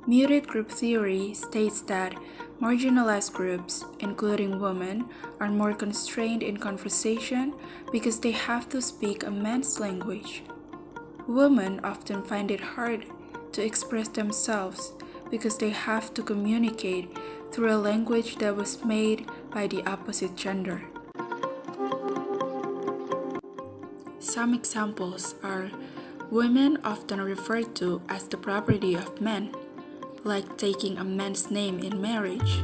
Muted group theory states that marginalized groups, including women, are more constrained in conversation because they have to speak a man's language. Women often find it hard to express themselves because they have to communicate through a language that was made by the opposite gender. Some examples are women often referred to as the property of men, like taking a man's name in marriage.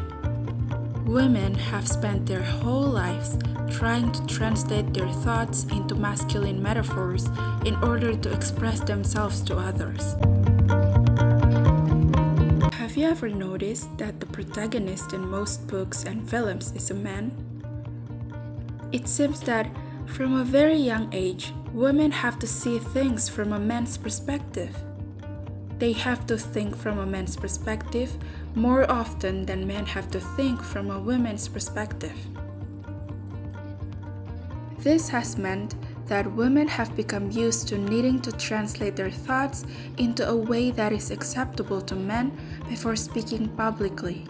Women have spent their whole lives trying to translate their thoughts into masculine metaphors in order to express themselves to others. Have you ever noticed that the protagonist in most books and films is a man? It seems that from a very young age, women have to see things from a man's perspective. They have to think from a man's perspective more often than men have to think from a woman's perspective. This has meant that women have become used to needing to translate their thoughts into a way that is acceptable to men before speaking publicly.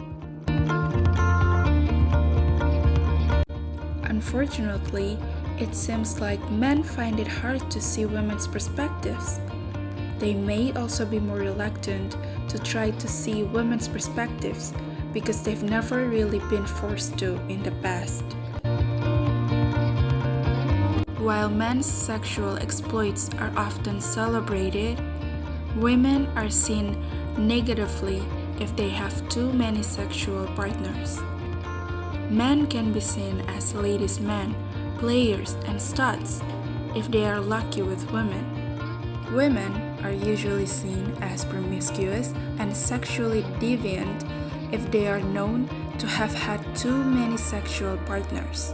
Unfortunately, it seems like men find it hard to see women's perspectives. They may also be more reluctant to try to see women's perspectives because they've never really been forced to in the past. While men's sexual exploits are often celebrated, women are seen negatively if they have too many sexual partners. Men can be seen as ladies' men, players, and studs if they are lucky with women. Women are usually seen as promiscuous and sexually deviant if they are known to have had too many sexual partners.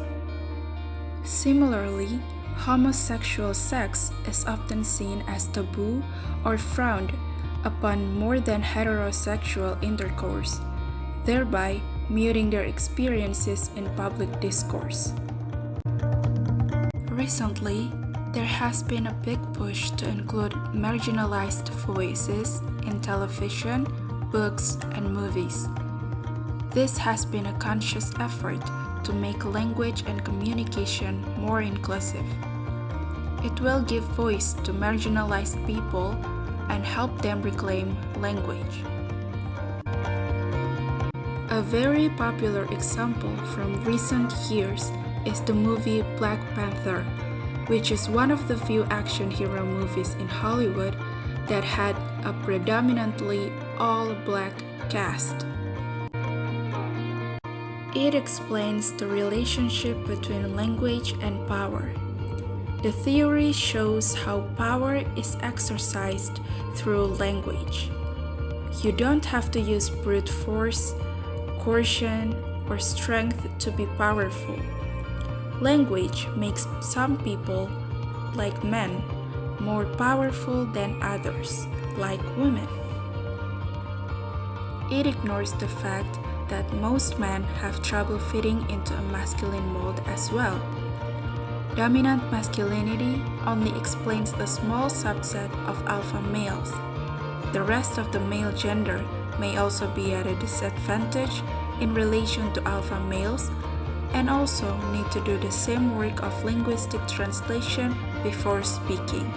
Similarly, homosexual sex is often seen as taboo or frowned upon more than heterosexual intercourse, thereby muting their experiences in public discourse. Recently, there has been a big push to include marginalized voices in television, books, and movies. This has been a conscious effort to make language and communication more inclusive. It will give voice to marginalized people and help them reclaim language. A very popular example from recent years is the movie Black Panther, which is one of the few action hero movies in Hollywood that had a predominantly all-black cast. It explains the relationship between language and power. The theory shows how power is exercised through language. You don't have to use brute force, coercion, or strength to be powerful. Language makes some people, like men, more powerful than others, like women. It ignores the fact that most men have trouble fitting into a masculine mold as well. Dominant masculinity only explains a small subset of alpha males. The rest of the male gender may also be at a disadvantage in relation to alpha males and also need to do the same work of linguistic translation before speaking.